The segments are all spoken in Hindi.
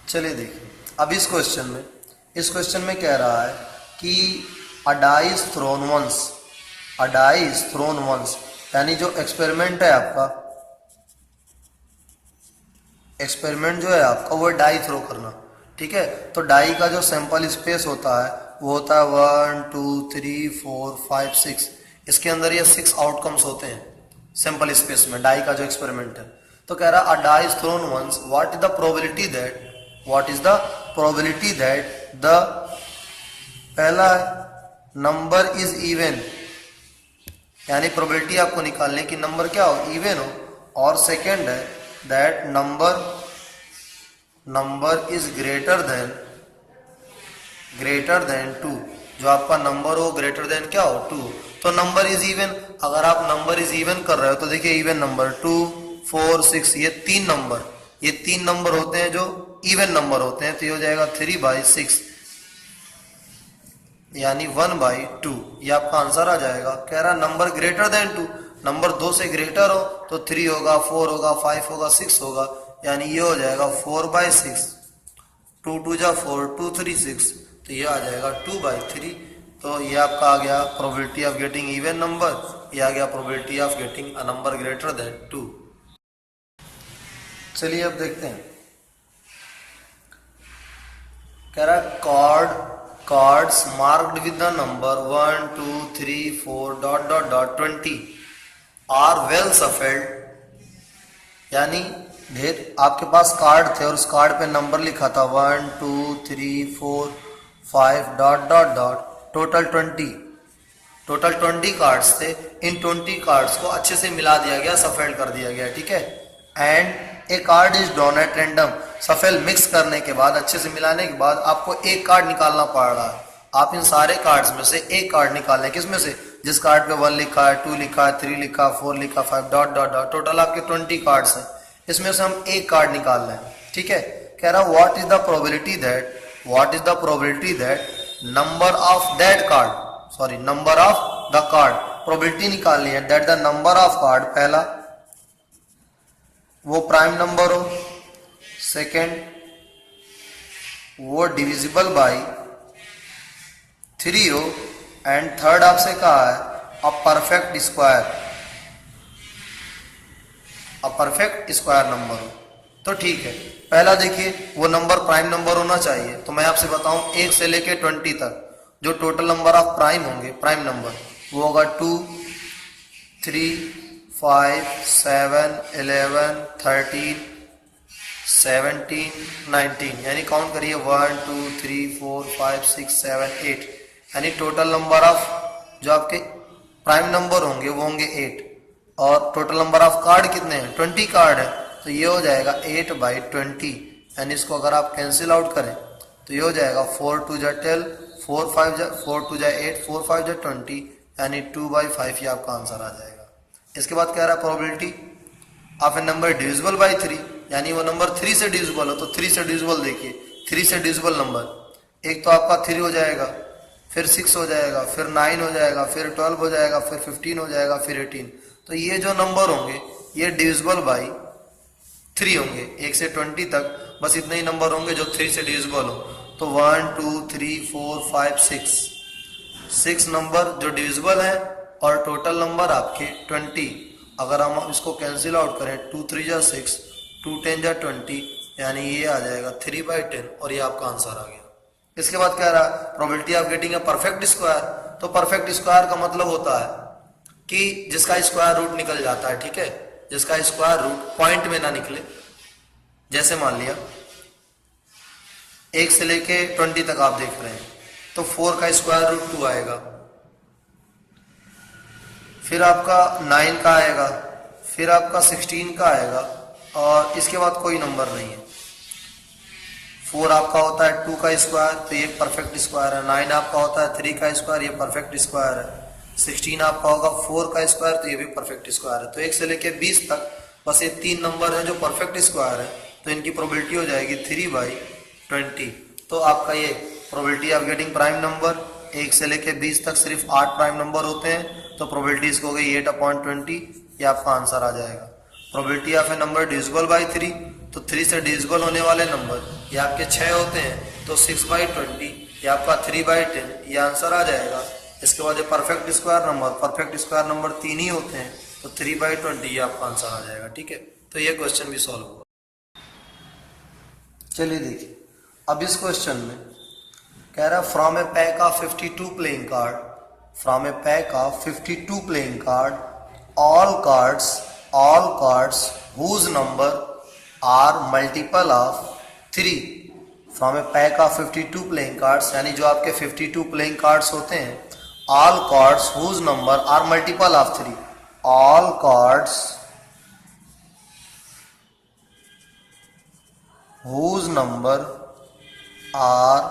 चलिए देखिए, अब इस क्वेश्चन में कह रहा है कि a die is thrown once, a die is thrown once, यानी जो एक्सपेरिमेंट है आपका, एक्सपेरिमेंट जो है आपका वो डाई थ्रो करना। ठीक है, तो डाई का जो सैंपल स्पेस होता है वो होता है 1 2 3 4 5 6। इसके अंदर ये 6 आउटकम्स होते हैं सैंपल स्पेस में डाई का जो एक्सपेरिमेंट है। तो कह रहा a die is thrown once, what is the probability that, what is the probability that the, पहला नंबर इज इवन, यानी प्रोबेबिलिटी आपको निकालने की नंबर क्या हो, इवन हो। और सेकेंड है that number is greater than 2, जो आपका नंबर हो ग्रेटर देन क्या हो, 2। तो नंबर इज इवन, अगर आप नंबर इज इवन कर रहे हो तो देखिए इवन नंबर 2 4 6, ये तीन नंबर होते हैं जो इवन नंबर होते हैं। तो ये हो जाएगा 3/6 यानी 1/2, ये आपका आंसर आ जाएगा। कह रहा नंबर ग्रेटर देन 2, नंबर 2 से ग्रेटर हो तो 3 होगा, 4 होगा, 5 होगा, 6 होगा, यानी ये हो जाएगा 4/6। 2 2 जा 4, 2 3 6, तो ये आ जाएगा 2/3। तो ये आपका आ गया probability of getting even number, ये आ गया probability of getting a number greater than 2। चलिए अब देखते हैं, कह रहा cards marked with the number 1 2 3 4 ... 20 are well shuffled, यानी ढेर आपके पास कार्ड थे और उस कार्ड पे नंबर लिखा था 1 2 3 4 5 ... टोटल 20 कार्ड्स थे। इन 20 कार्ड्स को अच्छे से मिला दिया गया, सफेल्ड कर दिया गया। ठीक है, and a card is drawn at random, shuffle mix करने के बाद, अच्छे से मिलाने के बाद आपको एक कार्ड निकालना पड़ रहा है। आप इन सारे कार्ड्स में से एक कार्ड निकालें, किसमें से, जिस कार्ड पे 1 लिखा है, 2 लिखा है, 3 लिखा है, 4 लिखा, 5 ... टोटल आपके 20 कार्ड्स हैं, इसमें से हम एक कार्ड निकाल रहे हैं। ठीक है, कह रहा what is the probability that number of that card, sorry number of the card, probability निकालनी है that the number of card, पहला वो प्राइम नंबर हो, सेकेंड वो डिविजिबल बाय 3 हो, एंड थर्ड आपसे कहा है अ परफेक्ट स्क्वायर नंबर हो। तो ठीक है, पहला देखिए वो नंबर प्राइम नंबर होना चाहिए। तो मैं आपसे बताऊं 1 से लेके 20 तक जो टोटल नंबर ऑफ प्राइम होंगे, प्राइम नंबर, वो होगा 2 3 5 7 11 13 17 19, यानी काउंट करिए 1 2 3 4 5 6 7 8, यानी टोटल नंबर ऑफ जो आपके प्राइम नंबर होंगे वो होंगे 8। और टोटल नंबर ऑफ कार्ड कितने हैं, 20 कार्ड है, तो ये हो जाएगा 8/20, यानी इसको अगर आप कैंसिल आउट करें तो ये हो जाएगा 4 2 जा 12, 4 2 जा 8, 4 5 जा 20, यानी 2/5, ये आपका आंसर आ जाएगा। इसके बाद कह रहा है probability of a number divisible by 3, यानी वो नंबर 3 से डिविजिबल हो। तो 3 से डिविजिबल देखिए, 3 से डिविजिबल नंबर, एक तो आपका 3 हो जाएगा, फिर 6 हो जाएगा, फिर 9 हो जाएगा, फिर 12 हो जाएगा, फिर 15 हो जाएगा, फिर 18। तो ये जो नंबर होंगे ये डिविजिबल बाय 3 होंगे, 1 से 20 तक बस इतने ही नंबर होंगे जो 3 से डिविजिबल हो। तो 1 2 3 4 5 6 नंबर जो डिविजिबल है, और टोटल नंबर आपके 20। अगर हम इसको कैंसिल आउट करें 2 3 जा 6, 2 10 जा 20, यानी ये आ जाएगा 3/10, और ये आपका आंसर आ गया। इसके बाद कह रहा है probability of getting a perfect square. तो परफेक्ट स्क्वायर का मतलब होता है कि जिसका स्क्वायर रूट निकल जाता है। ठीक है, जिसका स्क्वायर रूट पॉइंट में ना निकले। जैसे मान लिया 1 से लेके 20 तक आप देख रहे हैं, तो 4 का स्क्वायर रूट 2 आएगा, फिर आपका 9 का आएगा, फिर आपका 16 का आएगा, और इसके बाद कोई नंबर नहीं है। 4 आपका होता है 2 का स्क्वायर, तो ये परफेक्ट स्क्वायर है। 9 आपका होता है 3 का स्क्वायर, ये परफेक्ट स्क्वायर है। 16 आपका होगा 4 का स्क्वायर, तो ये भी परफेक्ट स्क्वायर है। तो 1 से लेके 20 तक बस ये 3 नंबर है जो परफेक्ट स्क्वायर है, तो इनकी प्रोबेबिलिटी हो जाएगी 3/20। तो आपका ये probability of getting prime number, 1 से लेके 20 तक सिर्फ 8 प्राइम नंबर होते हैं, तो प्रोबेबिलिटी इसको हो गई 8/20, ये आपका आंसर आ जाएगा। Probability of a number divisible by 3, तो 3 से डिविजिबल होने वाले नंबर ये आपके 6 होते हैं तो 6/20 ये आपका 3/10 ये आंसर आ जाएगा। इसके बाद ये परफेक्ट स्क्वायर नंबर 3 ही होते हैं तो 3/20 ये आपका आंसर आ जाएगा। ठीक है, तो ये क्वेश्चन भी सॉल्व हुआ। चलिए देखिए, अब इस क्वेश्चन में कह रहा है from A pack of 52 playing card, from A pack of 52 playing card all cards whose number are multiple of 3 from a pack of 52 playing cards, यानी जो आपके 52 playing cards होते हैं, all cards whose number are multiple of 3, all cards whose number are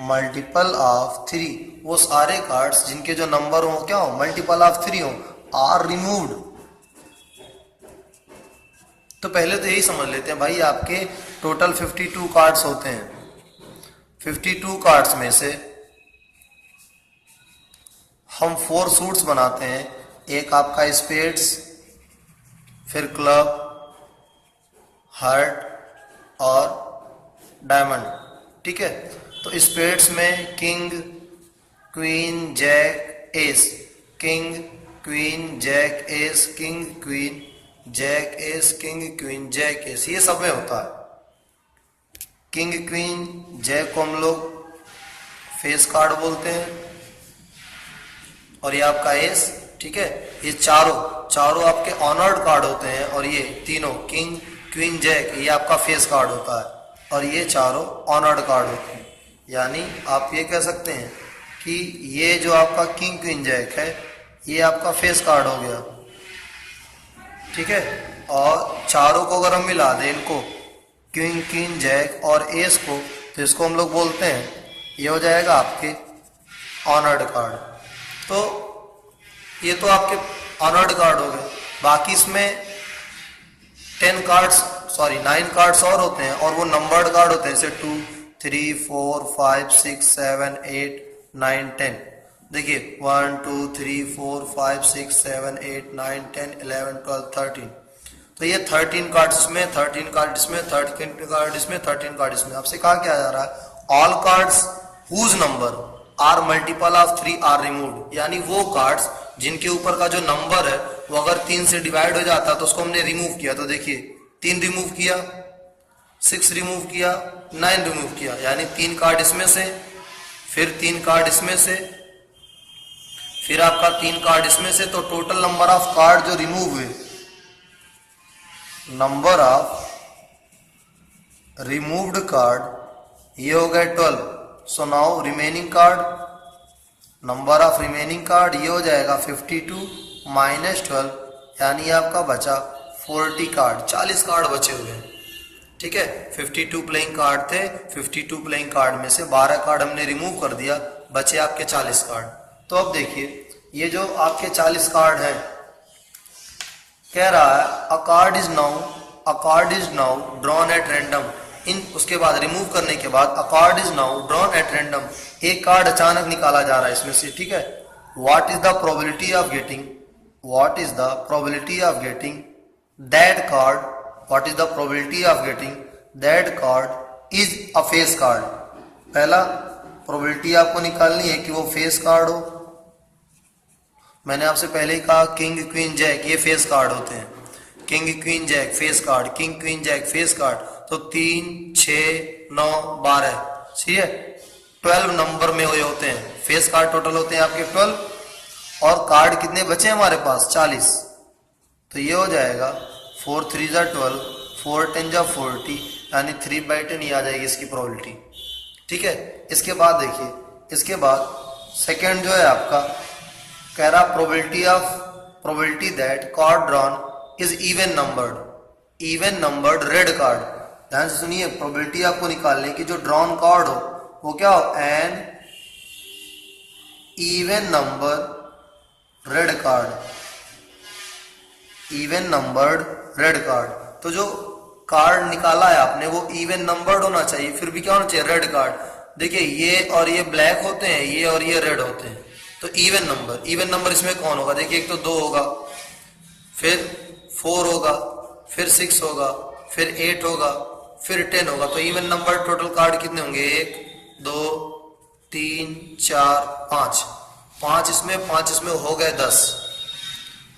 multiple of 3, वो सारे कार्ड्स जिनके जो नंबर हो क्या हो, मल्टीपल ऑफ 3 हो, आर रिमूव्ड। तो पहले तो यही समझ लेते हैं भाई, आपके टोटल 52 कार्ड्स होते हैं। 52 कार्ड्स में से हम 4 सूट्स बनाते हैं, एक आपका स्पेड्स, फिर क्लब, हार्ट और डायमंड। ठीक है, तो स्पेड्स में king, queen, jack, ace, king, queen, jack, ace, king, queen, jack, ace, king, queen, jack, ace, ये सब में होता है। किंग, क्वीन, जैक को हम लोग फेस कार्ड बोलते हैं और ये आपका एस। ठीक है, ये चारों आपके ऑनर्ड कार्ड होते हैं और ये तीनों किंग, क्वीन, जैक ये आपका फेस कार्ड होता है और ये चारों ऑनर्ड कार्ड होते हैं। यानी आप ये कह सकते हैं कि ये जो आपका किंग, क्वीन, जैक है ये आपका फेस कार्ड हो गया। ठीक है, और चारों को अगर हम मिला दें, इनको किंग, क्वीन, जैक और एस को, तो इसको हम लोग बोलते हैं, ये हो जाएगा आपके ऑनर्ड कार्ड। तो ये तो आपके ऑनर्ड कार्ड हो गए। बाकी इसमें 9 कार्ड्स और होते हैं और वो नंबर्ड कार्ड होते हैं, जैसे 2, 3, 4, 5, 6, 7, 8, 9, 10। देखिए 1, 2, 3, 4, 5, 6, 7, 8, 9, 10, 11, 12, 13। तो ये 13 कार्ड्स इसमें, 13 कार्ड इसमें, 13 कार्ड इसमें, 13 कार्ड इसमें। आपसे कहा क्या जा रहा है, all cards whose number are multiple of 3 are removed, यानी वो कार्ड्स जिनके ऊपर का जो नंबर है वो अगर 3 से डिवाइड हो जाता तो उसको हमने रिमूव किया। तो देखिए 3 रिमूव किया, 6 रिमूव किया, 9 रिमूव किया, यानी 3 कार्ड इसमें से, फिर 3 कार्ड इसमें से, फिर आपका 3 कार्ड इसमें से। तो टोटल नंबर ऑफ कार्ड जो रिमूव हुए, नंबर ऑफ रिमूव्ड कार्ड ये हो गए 12। So now remaining card, number of remaining card ये हो जाएगा 52 माइनस 12, यानी आपका बचा 40 कार्ड, 40 कार्ड बचे हुए हैं। ठीक है, 52 प्लेइंग कार्ड थे, 52 प्लेइंग कार्ड में से 12 कार्ड हमने रिमूव कर दिया, बचे आपके 40 कार्ड। तो अब देखिए ये जो आपके 40 कार्ड है, कह रहा है a card is now drawn at random. इन उसके बाद रिमूव करने के बाद a card is now drawn at random, एक कार्ड अचानक निकाला जा रहा है इसमें से। ठीक है, what is the probability of getting that card, what is the probability of getting that card is a face card. पहला प्रोबेबिलिटी आपको निकालनी है कि वो फेस कार्ड हो। मैंने आपसे पहले ही कहा किंग, क्वीन, जैक ये फेस कार्ड होते हैं। King, queen, jack face card, king, queen, jack face card. तो 3, 6, 9, 12, सही है, 12 नंबर में हुए होते हैं फेस कार्ड। टोटल होते हैं आपके 12 और कार्ड कितने बचे हमारे पास 40। तो ये हो जाएगा 4 3 जा 12, 4 10 जा 40, यानी 3/10 ही आ जाएगी इसकी प्रोबेबिलिटी। ठीक है, इसके बाद देखिए, इसके बाद सेकेंड जो है आपका कह रहा probability that card drawn is even numbered red card. ध्यान से सुनिए, प्रोबेबिलिटी आपको निकालने की जो ड्रॉन कार्ड हो वो क्या हो, an even number red card. तो जो कार्ड निकाला है आपने वो इवन नंबर्ड होना चाहिए, फिर भी क्या होना चाहिए, रेड कार्ड। देखिए ये और ये ब्लैक होते हैं, ये और ये रेड होते हैं। तो इवन नंबर इसमें कौन होगा, देखिए एक तो 2 होगा, फिर 4 होगा, फिर 6 होगा, फिर 8 होगा, फिर 10 होगा, तो इवन नंबर टोटल कार्ड कितने होंगे, 1 2 3 4 5, 5 इसमें 5 इसमें हो गए 10,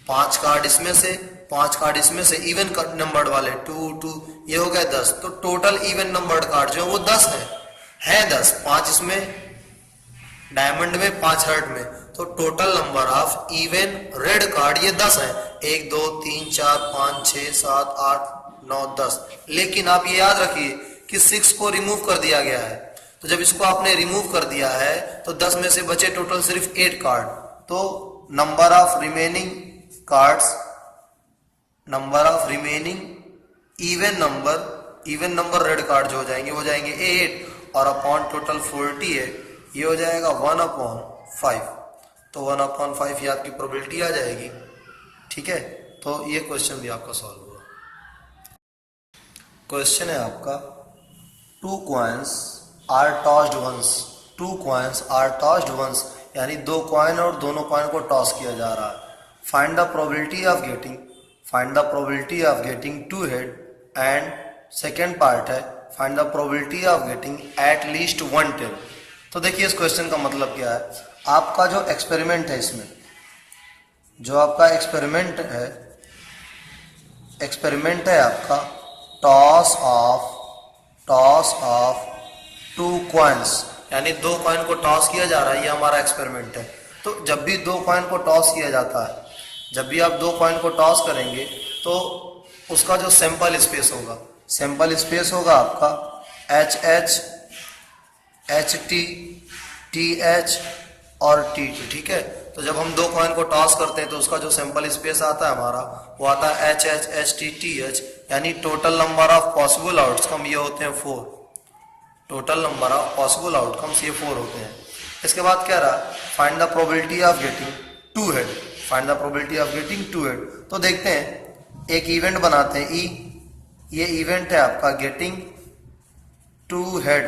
5 कार्ड इसमें से 5 कार्ड इसमें से, इवन नंबर्ड वाले 2 2 ये हो गए 10, तो टोटल इवन नंबर्ड कार्ड जो है वो 10 है 10, 5 इसमें डायमंड में 5 हर्ट में, तो total number of even red card ये 10 है, 1 2 3 4 5 6 7 8 9 10। लेकिन आप ये याद रखिए कि 6 को रिमूव कर दिया गया है, तो जब इसको आपने रिमूव कर दिया है तो 10 में से बचे टोटल सिर्फ 8 कार्ड, तो number of remaining cards, number of remaining even number red card जो हो जाएंगे 8, और अपॉन टोटल 40 है, ये हो जाएगा 1/5, तो 1/5 ये आपकी प्रोबेबिलिटी आ जाएगी। ठीक है, तो ये क्वेश्चन भी आपका सॉल्व हुआ। क्वेश्चन है आपका 2 coins are tossed once, 2 coins are tossed once, यानी 2 कॉइन और दोनों कॉइन को टॉस किया जा रहा है। Find the probability of getting 2 head, and second part है find the probability of getting at least 1 tail. तो देखिए इस क्वेश्चन का मतलब क्या है, आपका जो एक्सपेरिमेंट है, इसमें जो आपका एक्सपेरिमेंट है आपका टॉस ऑफ 2 कॉइन्स, यानी 2 कॉइन को टॉस किया जा रहा है, ये हमारा एक्सपेरिमेंट है। तो जब भी 2 कॉइन को टॉस किया जाता है, जब भी आप 2 कॉइन को टॉस करेंगे तो उसका जो सैंपल स्पेस होगा आपका HH HT TH और TT। ठीक है, तो जब हम 2 कॉइन को टॉस करते हैं तो उसका जो सैंपल स्पेस आता है हमारा, वो आता है HH HT TH, यानी total number of possible outcome ये होते हैं 4, total number of possible outcomes ये 4 होते हैं। इसके बाद क्या रहा, find the probability of getting 2 head, तो देखते हैं, एक इवेंट बनाते हैं E, ये इवेंट है आपका गेटिंग 2 हेड,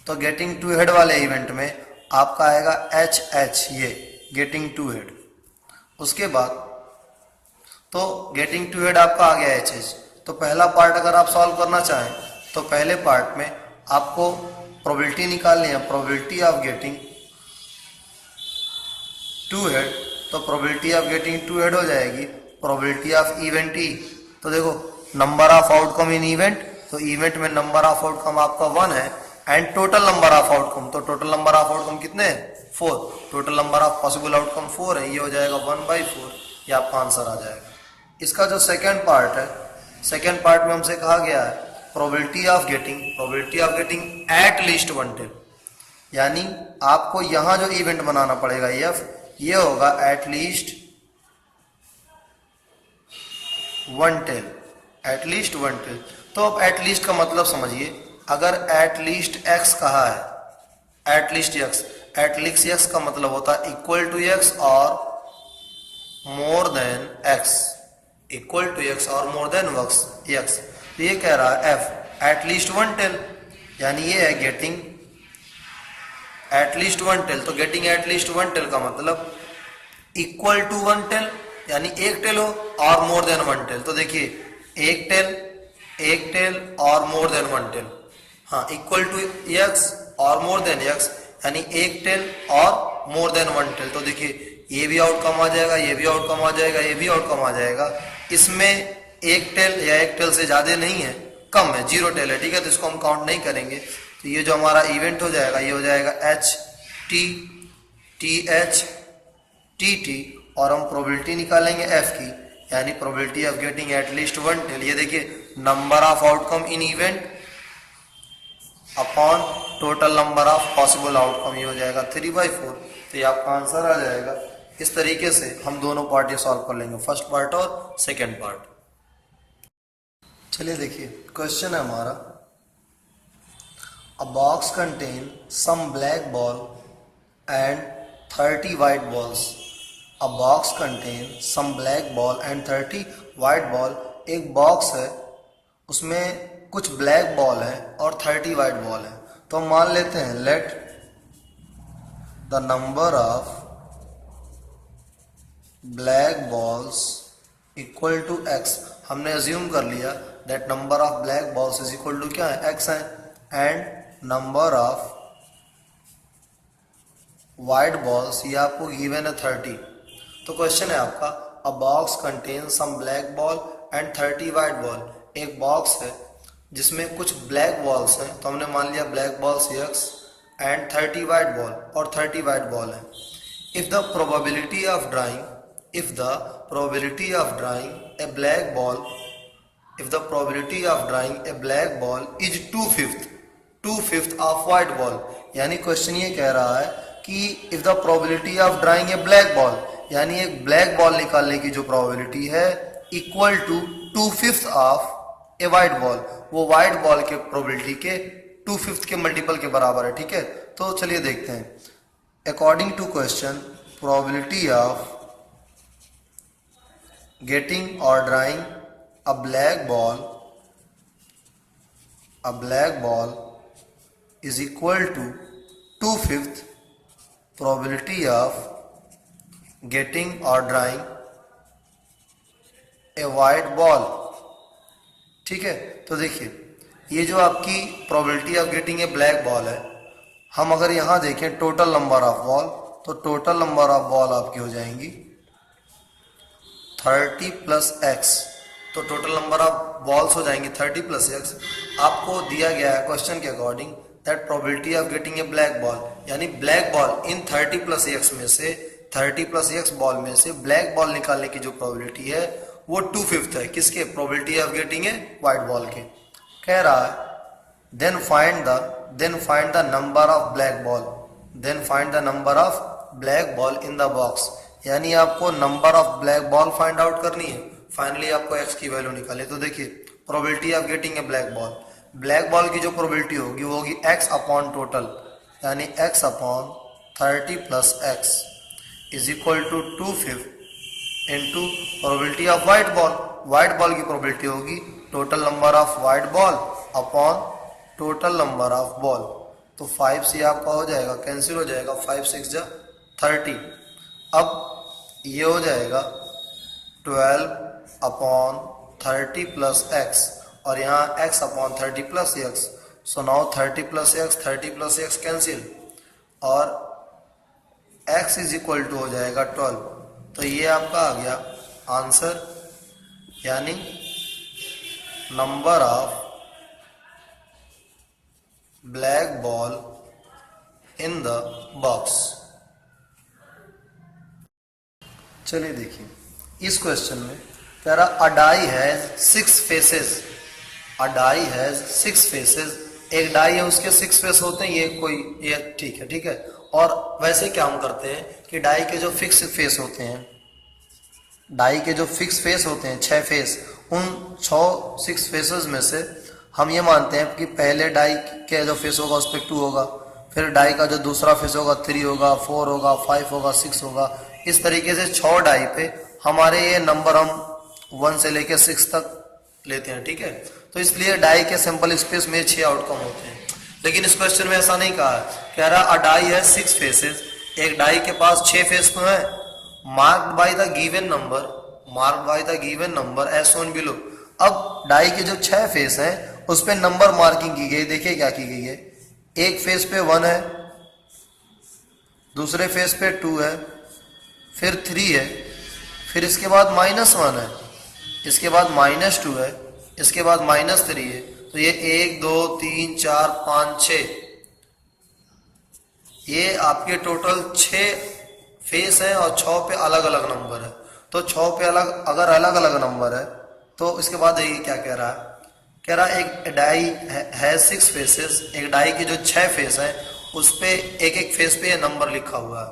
तो गेटिंग 2 हेड वाले इवेंट में आपका आएगा HH, ये गेटिंग 2 हेड। उसके बाद तो गेटिंग 2 हेड आपका आ गया HH, तो पहला पार्ट अगर आप सॉल्व करना चाहें तो पहले पार्ट में आपको प्रोबेबिलिटी निकालनी है, प्रोबेबिलिटी ऑफ गेटिंग 2 हेड, तो प्रोबेबिलिटी ऑफ गेटिंग 2 हेड हो जाएगी प्रोबेबिलिटी ऑफ इवेंट E। तो देखो number of outcome in event, तो इवेंट में नंबर ऑफ आउटकम आपका 1 है, and total number of outcome, तो टोटल नंबर ऑफ आउटकम कितने हैं 4, total number of possible outcome 4 है, ये हो जाएगा 1/4, ये आपका आंसर आ जाएगा। इसका जो सेकेंड पार्ट है, सेकेंड पार्ट में हमसे कहा गया है probability of getting at least 1 tail, यानी आपको यहां जो इवेंट बनाना पड़ेगा F, ये होगा एट लीस्ट 1 टेल, तो अब एट लीस्ट का मतलब समझिए, अगर एट लीस्ट x कहा है, एट लीस्ट x का मतलब होता है इक्वल टू x और मोर देन x, तो ये कह रहा है F एट लीस्ट 1 टेल, यानी ये है गेटिंग एट लीस्ट 1 टेल, तो गेटिंग एट लीस्ट 1 टेल का मतलब इक्वल टू 1 टेल, यानी 1 टेल हो और मोर देन 1 टेल, तो देखिए 1 टेल और मोर देन 1 टेल, हाँ, इक्वल टू x और मोर देन x, यानी 1 टेल और मोर देन 1 टेल, तो देखिए ये भी आउटकम आ जाएगा, ये भी आउटकम आ जाएगा, ये भी आउटकम आ जाएगा। इसमें 1 टेल या 1 टेल से ज्यादा नहीं है, कम है, 0 टेल है, ठीक है, तो इसको हम काउंट नहीं करेंगे। तो ये जो हमारा इवेंट हो जाएगा, ये हो जाएगा HT TH TT, और हम प्रोबेबिलिटी निकालेंगे F की, यानी probability of getting at least 1 tail, ये देखिए number of outcome in event upon total number of possible outcome, ये हो जाएगा 3/4, तो ये आपका आंसर आ जाएगा। इस तरीके से हम दोनों पार्ट ये सॉल्व कर लेंगे, फर्स्ट पार्ट और सेकेंड पार्ट। चलिए देखिए क्वेश्चन है हमारा, a box contain some black ball and 30 white balls, a box contain some black ball and 30 white ball, एक बॉक्स है उसमें कुछ ब्लैक बॉल है और 30 वाइट बॉल है, तो मान लेते हैं let the number of black balls equal to x, हमने अज्यूम कर लिया that number of black balls is equal to क्या है, x है, and number of white balls ये आपको गिवन है 30। तो क्वेश्चन है आपका a box contain some black ball and 30 white ball. एक बॉक्स है जिसमें कुछ ब्लैक बॉल्स हैं, तो हमने मान लिया black balls x and 30 white ball, और 30 वाइट बॉल है। If the probability of drawing a black ball, if the probability of drawing a black ball is 2/5 of white ball, यानी क्वेश्चन ये कह रहा है कि if the probability of drawing a black ball, यानी एक ब्लैक बॉल निकालने की जो प्रोबेबिलिटी है equal to 2/5 of a white ball, वो वाइट बॉल के प्रोबेबिलिटी के 2/5 के मल्टीपल के बराबर है। ठीक है, तो चलिए देखते हैं। According to question, probability of getting or drawing a black ball is equal to 2/5 probability of getting or drawing a white ball। ठीक है, तो देखिए ये जो आपकी probability of getting a black ball है, हम अगर यहां देखें टोटल नंबर ऑफ बॉल, तो टोटल नंबर ऑफ बॉल आपकी हो जाएंगी 30 प्लस x, तो टोटल नंबर ऑफ बॉल्स हो जाएंगे 30 प्लस x। आपको दिया गया है क्वेश्चन के according that probability of getting a black ball, यानी black ball in 30 plus x में से 30 प्लस x बॉल में से ब्लैक बॉल निकालने की जो प्रोबेबिलिटी है वो 2/5 है। किसके? Probability of getting a white ball के। कह रहा है then find the number of black ball, then find the number of black ball in the box, यानी आपको number of black ball find out करनी है। फाइनली आपको x की वैल्यू निकाले, तो देखिए probability of getting a black ball की जो प्रोबेबिलिटी होगी वो होगी x अपॉन टोटल, यानी x upon 30 plus x is equal to 2/5 into probability of white ball की प्रोबेबिलिटी होगी total number of white ball upon total number of ball. तो 5 से आपका हो जाएगा, कैंसिल हो जाएगा, 5 6 जा 30। अब ये हो जाएगा 12 अपॉन 30 प्लस x, और यहाँ x upon 30 plus x। So now 30 plus x cancel, और x इज इक्वल टू हो जाएगा 12। तो ये आपका आ गया आंसर, यानी number of black ball in the box. चलिए देखिए इस क्वेश्चन में कह रहा a die has 6 faces, a die has 6 faces, एक डाई है उसके 6 फेस होते हैं, ये ठीक है। और वैसे क्या हम करते हैं कि डाई के जो फिक्स फेस होते हैं, डाई के जो फिक्स फेस होते हैं 6 फेस, उन 6 फेसेस में से हम ये मानते हैं कि पहले डाई के जो फेस होगा उस पर 2 होगा, फिर डाई का जो दूसरा फेस होगा 3 होगा, 4 होगा, 5 होगा, 6 होगा। इस तरीके से 6 डाई पे हमारे ये नंबर हम 1 से लेकर 6 तक लेते हैं। ठीक है, तो इसलिए डाई के सैंपल स्पेस में 6 आउटकम होते हैं। लेकिन इस क्वेश्चन में ऐसा नहीं कहा है, कह रहा अ डाई है 6 फेसेस, एक डाई के पास 6 फेस तो है, marked by the given number as shown below. अब डाई के जो 6 फेस हैं उस पे नंबर मार्किंग की गई। देखिए क्या की गई है, एक फेस पे 1 है, दूसरे फेस पे 2 है, फिर 3 है, फिर इसके बाद -1 है, इसके बाद -2 है, इसके बाद -3 है। तो ये 1 2 3 4 5 6, ये आपके टोटल 6 फेस है और 6 पे अलग अलग नंबर है। तो 6 पे अगर अलग अलग नंबर है तो इसके बाद ये क्या कह रहा है, कह रहा एक डाई है 6 फेसेस, एक डाई के जो 6 फेस है उस पे एक फेस पे ये नंबर लिखा हुआ है।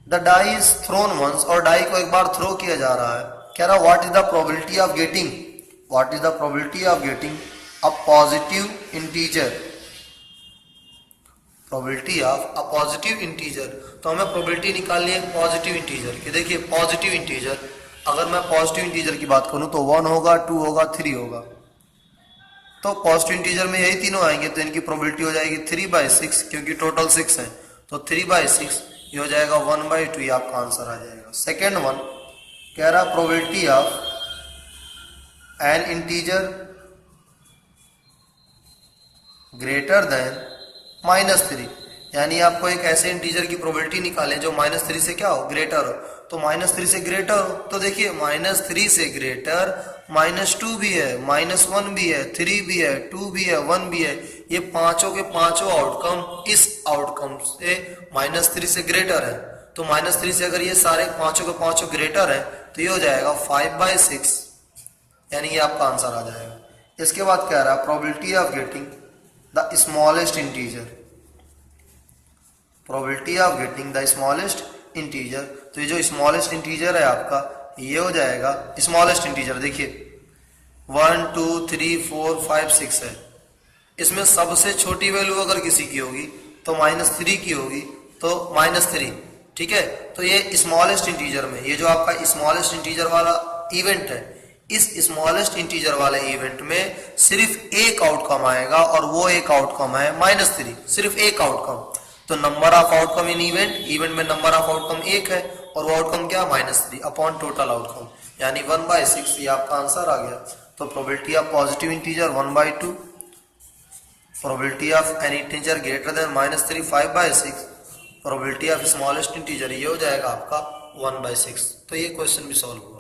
The die is thrown once, और डाई को एक बार थ्रो किया जा रहा है। कह रहा what is the probability of getting a positive integer, probability of a positive integer. तो हमें प्रोबेबिलिटी निकालनी है पॉजिटिव इंटीजर की। देखिए पॉजिटिव इंटीजर, अगर मैं पॉजिटिव इंटीजर की बात करूं तो 1 होगा, 2 होगा, 3 होगा। तो पॉजिटिव इंटीजर में यही तीनों आएंगे, तो इनकी प्रोबेबिलिटी हो जाएगी 3/6, क्योंकि टोटल 6 है। तो 3/6 ये हो जाएगा 1/2, ये आपका आंसर आ जाएगा। सेकेंड वन कह रहा probability of N integer greater than -3, यानी आपको एक ऐसे इंटीजर की प्रोबेबिलिटी निकाले जो -3 से क्या हो, ग्रेटर हो। तो -3 से ग्रेटर हो तो देखिए -3 से ग्रेटर -2 भी है, -1 भी है, 3 भी है, 2 भी है, 1 भी है। ये पांचों के पांचों आउटकम इस आउटकम से -3 से ग्रेटर है। तो -3 से अगर ये सारे पांचों के पांचों ग्रेटर है तो ये हो जाएगा 5/6, यानी ये आपका आंसर आ जाएगा। इसके बाद कह रहा है probability of getting the smallest integer, probability of getting the smallest integer. तो ये जो स्मॉलेस्ट इंटीजर है आपका ये हो जाएगा स्मॉलेस्ट इंटीजर। देखिए 1 2 3 4 5 6 है, इसमें सबसे छोटी वैल्यू अगर किसी की होगी तो -3 की होगी तो -3, ठीक है। तो ये स्मॉलेस्ट इंटीजर में ये जो आपका स्मॉलेस्ट इंटीजर वाला इवेंट है, इस स्मॉलेस्ट इंटीजर वाले इवेंट में सिर्फ एक आउटकम आएगा और वो एक आउटकम है -3, सिर्फ एक आउटकम। तो number of outcome in event में नंबर ऑफ आउटकम एक है और वो आउटकम क्या, -3 अपॉन टोटल आउटकम, यानी 1/6, ये आपका आंसर आ गया। तो probability of positive integer 1/2, probability of N integer greater than -3 5/6, probability of smallest integer ये हो जाएगा आपका 1/6। तो ये क्वेश्चन भी सॉल्व हुआ।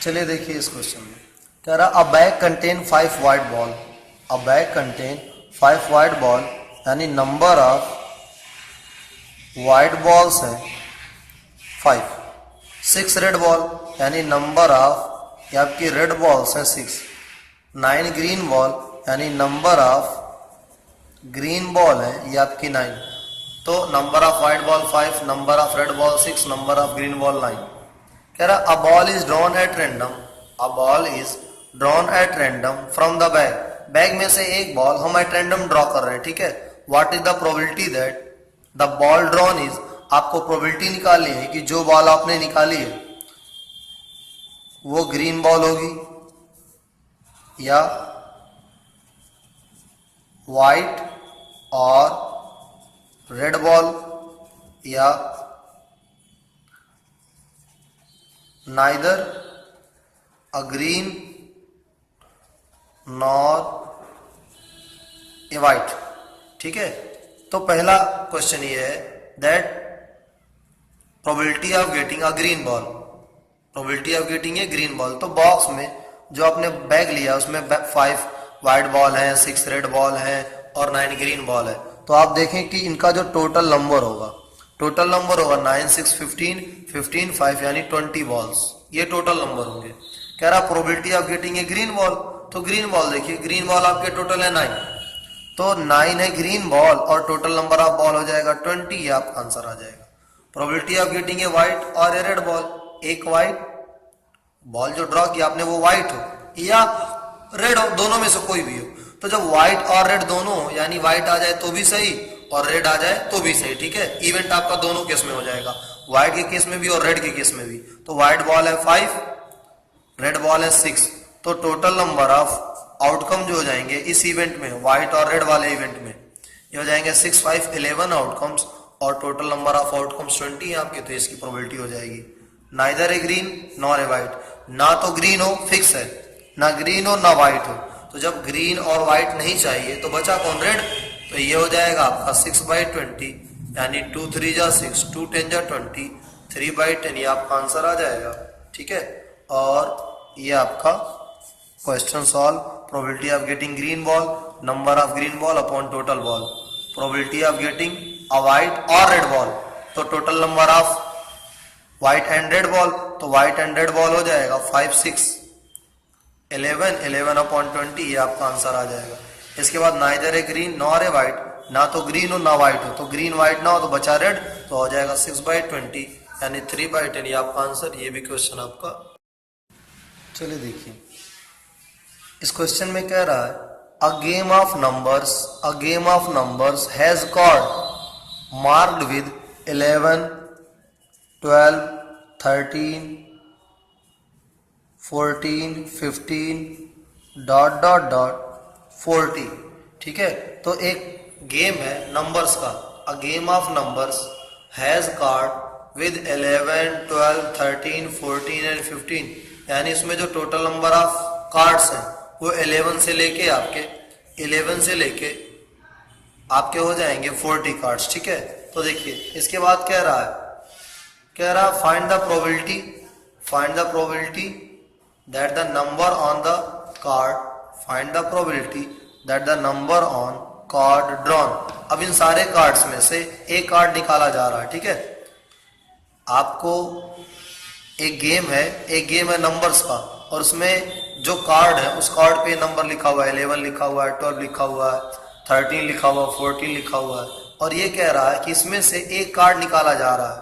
चलिए देखिए इस क्वेश्चन में कह रहा अ बैग कंटेन 5 वाइट बॉल, अ बैग कंटेन 5 वाइट बॉल, यानी नंबर ऑफ वाइट बॉल्स है 5, 6 रेड बॉल, यानी नंबर ऑफ ये आपकी रेड बॉल्स है 6, 9 ग्रीन बॉल, यानी नंबर ऑफ ग्रीन बॉल है ये आपकी 9। तो number of white ball 5, number of red ball 6, number of green ball 9। कह रहा a ball is drawn at random, a ball is drawn at random from the bag, bag में से एक बॉल हम एट रैंडम ड्रॉ कर रहे हैं, ठीक है। What is the probability that the ball drawn is, आपको प्रोबेबिलिटी निकालनी है कि जो बॉल आपने निकाली है वो ग्रीन बॉल होगी या वाइट और रेड बॉल या neither a green nor a white, ठीक है। तो पहला क्वेश्चन ये है that probability of getting a green ball, probability of getting A green ball. तो बॉक्स में जो आपने बैग लिया उसमें 5 वाइट बॉल है, 6 रेड बॉल है और 9 ग्रीन बॉल है। तो आप देखें कि इनका जो टोटल नंबर होगा 9 6 15 15 5, यानी 20 बॉल्स, ये टोटल नंबर होंगे। कह रहा probability of getting A green ball, तो ग्रीन बॉल देखिए ग्रीन बॉल आपके टोटल है 9, तो 9 है ग्रीन बॉल और टोटल नंबर ऑफ बॉल हो जाएगा 20, ये आपका आंसर आ जाएगा। Probability of getting a white और ए रेड बॉल, एक व्हाइट बॉल जो ड्रॉ किया आपने वो व्हाइट हो या रेड हो, दोनों में से कोई भी हो। तो जब व्हाइट और रेड दोनों हो, यानी व्हाइट आ जाए तो भी सही और रेड आ जाए तो भी सही, ठीक है। इवेंट आपका दोनों केस में हो जाएगा, व्हाइट के केस में भी और रेड के केस में भी। तो व्हाइट बॉल है 5, रेड बॉल है 6, तो टोटल नंबर ऑफ आउटकम जो हो जाएंगे इस इवेंट में, व्हाइट और रेड वाले इवेंट में, ये हो जाएंगे 6 5 11 आउटकम्स और टोटल नंबर ऑफ आउटकम्स 20 है आपके। तो इसकी प्रोबेबिलिटी हो जाएगी neither A green nor a white, ना तो ग्रीन हो फिक्स है, ना ग्रीन हो ना वाइट हो। तो जब ग्रीन और वाइट नहीं चाहिए तो बचा कौन, रेड। तो ये हो जाएगा आपका 6/20, यानी 2 3 जा 6, 2 10 जा 20, 3/10, ये आपका आंसर आ जाएगा, ठीक है। और ये आपका question solve. Probability of getting green ball, number of green ball upon total ball, probability of getting a white और रेड बॉल, तो total number of white and red ball, तो व्हाइट एंड रेड बॉल हो जाएगा 5 6 11 11 अपॉन 20, ये आपका आंसर आ जाएगा। इसके बाद neither A green nor a white, ना तो ग्रीन हो ना वाइट हो, तो ग्रीन वाइट ना हो तो बचा रेड, तो हो जाएगा 6/20, यानी 3/10, ये आपका आंसर। ये भी क्वेश्चन आपका। चलिए देखिए इस क्वेश्चन में कह रहा है a game of numbers has card marked with 11 12 13 14 15 dot dot dot 40, ठीक है। तो एक गेम है नंबर्स का, a game of numbers has card with 11 12 13 14 and 15 यानी इसमें जो टोटल नंबर ऑफ कार्ड्स हैं वो 11 से लेके आपके हो जाएंगे 40 कार्ड्स, ठीक है। तो देखिए इसके बाद कह रहा find the probability that the number on the card drawn. अब इन सारे कार्ड्स में से एक कार्ड निकाला जा रहा है, ठीक है। आपको एक गेम है नंबर्स का, और उसमें जो कार्ड है उस कार्ड पे नंबर लिखा हुआ है, 11 लिखा हुआ है, 12 लिखा हुआ है, 13 लिखा हुआ है, 14 लिखा हुआ है, और ये कह रहा है कि इसमें से एक कार्ड निकाला जा रहा है,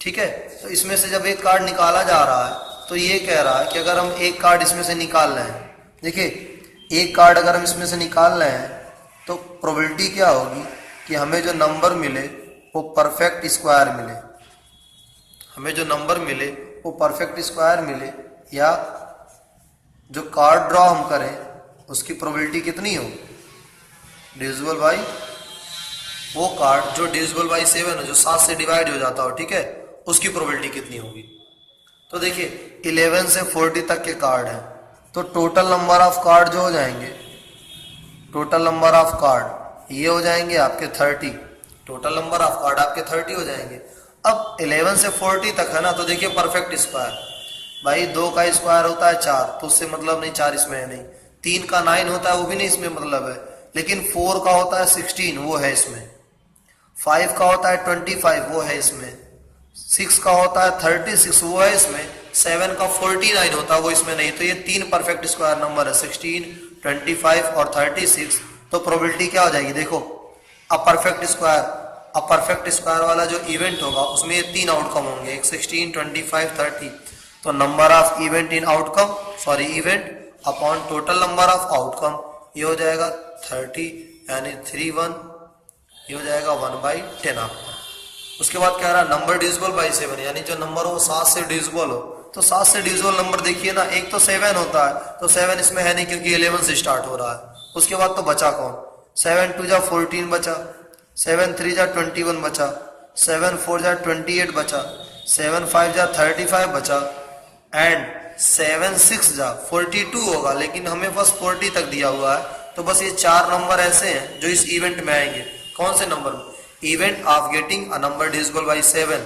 ठीक है। तो इसमें से जब एक कार्ड निकाला जा रहा है तो ये कह रहा है कि अगर हम एक कार्ड इसमें से निकाल रहे हैं, देखिए एक कार्ड अगर हम इसमें से निकाल रहे हैं तो प्रोबेबिलिटी क्या होगी कि हमें जो नंबर मिले वो परफेक्ट स्क्वायर मिले, या जो कार्ड ड्रॉ हम करें उसकी प्रोबेबिलिटी कितनी हो, डिविजिबल बाई वो कार्ड जो डिविजिबल बाई 7 हो, जो 7 से डिवाइड हो जाता हो, ठीक है, उसकी प्रोबेबिलिटी कितनी होगी। तो देखिए 11 से 40 तक के कार्ड हैं, तो टोटल नंबर ऑफ कार्ड जो हो जाएंगे, ये हो जाएंगे आपके 30, टोटल नंबर ऑफ कार्ड आपके 30 हो जाएंगे। अब 11 से 40 तक है ना, तो देखिए परफेक्ट स्क्वायर, भाई 2 का स्क्वायर होता है 4, तो उससे मतलब नहीं, 4 इसमें है नहीं, 3 का 9 होता है वो भी नहीं इसमें मतलब है, लेकिन 4 का होता है 16 वो है इसमें, 5 का होता है 25 वो है इसमें, 6 का होता है 36 वो है इसमें, 7 का 49 होता है वो इसमें नहीं। तो ये 3 परफेक्ट स्क्वायर नंबर है, 16, 25 और 36। तो प्रोबेबिलिटी क्या हो जाएगी, देखो अब परफेक्ट स्क्वायर वाला जो इवेंट होगा उसमें ये 3 आउटकम होंगे, एक 16, 25, 30। तो number of event upon total number of outcome, ये हो जाएगा 30 यानी 31, ये हो जाएगा 1/10 आपका। उसके बाद कह रहा है नंबर डिविजिबल बाई 7, यानी जो नंबर हो 7 से डिविजिबल हो। तो 7 से डिविजिबल नंबर देखिए ना, एक तो 7 होता है, तो 7 इसमें है नहीं क्योंकि 11 से स्टार्ट हो रहा है। उसके बाद तो बचा कौन, 7 2 जा 14 बचा, 7 3 जा 21 बचा, 7 4 जा 28 बचा, 7 5 जा 35 बचा, एंड 7 6 जा 42 होगा, लेकिन हमें बस 40 तक दिया हुआ है। तो बस ये 4 नंबर ऐसे हैं जो इस इवेंट में आएंगे। कौन से number, event of getting a number divisible by 7,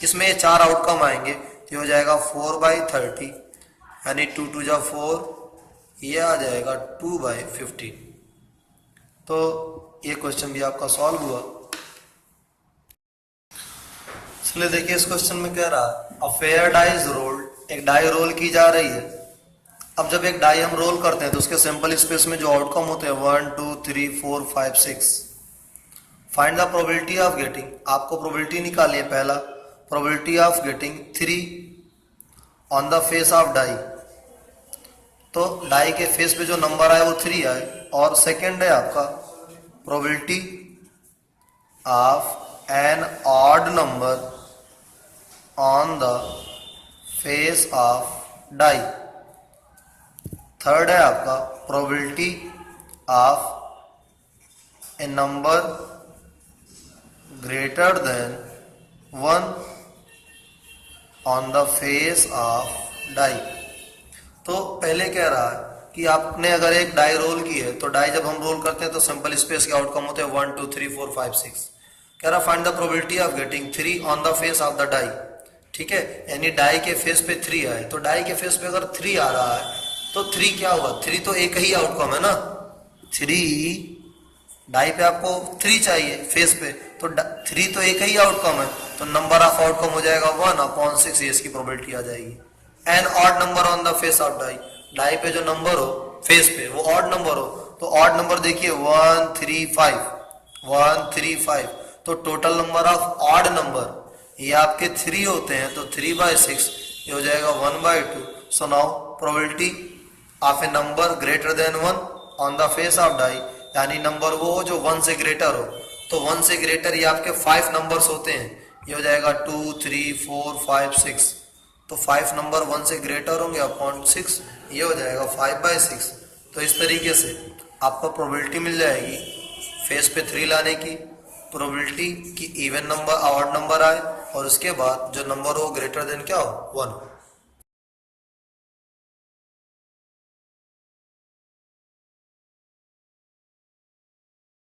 इसमें ये 4 आउटकम आएंगे। तो हो जाएगा 4/30 यानी 2 2 जा 4, ये आ जाएगा 2/15। तो ये क्वेश्चन भी आपका सॉल्व हुआ। चलिए देखिए इस क्वेश्चन में कह रहा है a fair die is rolled, एक डाई रोल की जा रही है। अब जब एक डाई हम रोल करते हैं तो उसके सैंपल स्पेस में जो आउटकम होते हैं 1 2 3 4 5 6। Find the probability of getting, आपको प्रोबेबिलिटी निकालिए। पहला probability of getting 3 on the face of die, तो डाई के फेस पे जो नंबर आए वो 3 आए। और सेकंड है आपका probability of an odd number on the face of die. Third है आपका probability of a number greater than 1 on the face of die. तो पहले कह रहा है कि आपने अगर एक डाई रोल की है, तो डाई जब हम रोल करते हैं तो सिंपल स्पेस के आउटकम होते हैं 1 2 3 4 5 6। कह रहा find the probability of getting 3 on the face of the die, ठीक है, यानी डाई के फेस पे 3 आए। तो डाई के फेस पे अगर 3 आ रहा है तो 3 क्या होगा, 3 तो एक ही आउटकम है ना, 3 डाई पे आपको 3 चाहिए फेस पे, तो 3 तो एक ही आउटकम है, तो नंबर ऑफ आउटकम हो जाएगा 1/6, इसकी प्रोबेबिलिटी आ जाएगी। An odd number on the face of die, die पे जो नंबर हो फेस पे वो ऑड नंबर हो, तो ऑड नंबर देखिए 1 3 5, तो total number of odd number ये आपके 3 होते हैं, तो 3/6 ये हो जाएगा 1/2। So now probability of a number greater than 1 on the face of die, यानी नंबर वो हो जो 1 से ग्रेटर हो, तो 1 से ग्रेटर ये आपके 5 नंबर्स होते हैं, ये हो जाएगा 2 3 4 5 6। तो 5 नंबर 1 से ग्रेटर होंगे अपॉन 6, ये हो जाएगा 5/6। तो इस तरीके से आपको प्रोबेबिलिटी मिल जाएगी फेस पे 3 लाने की, प्रोबेबिलिटी कि इवन नंबर ऑड नंबर आए, और उसके बाद जो नंबर हो ग्रेटर देन क्या हो 1।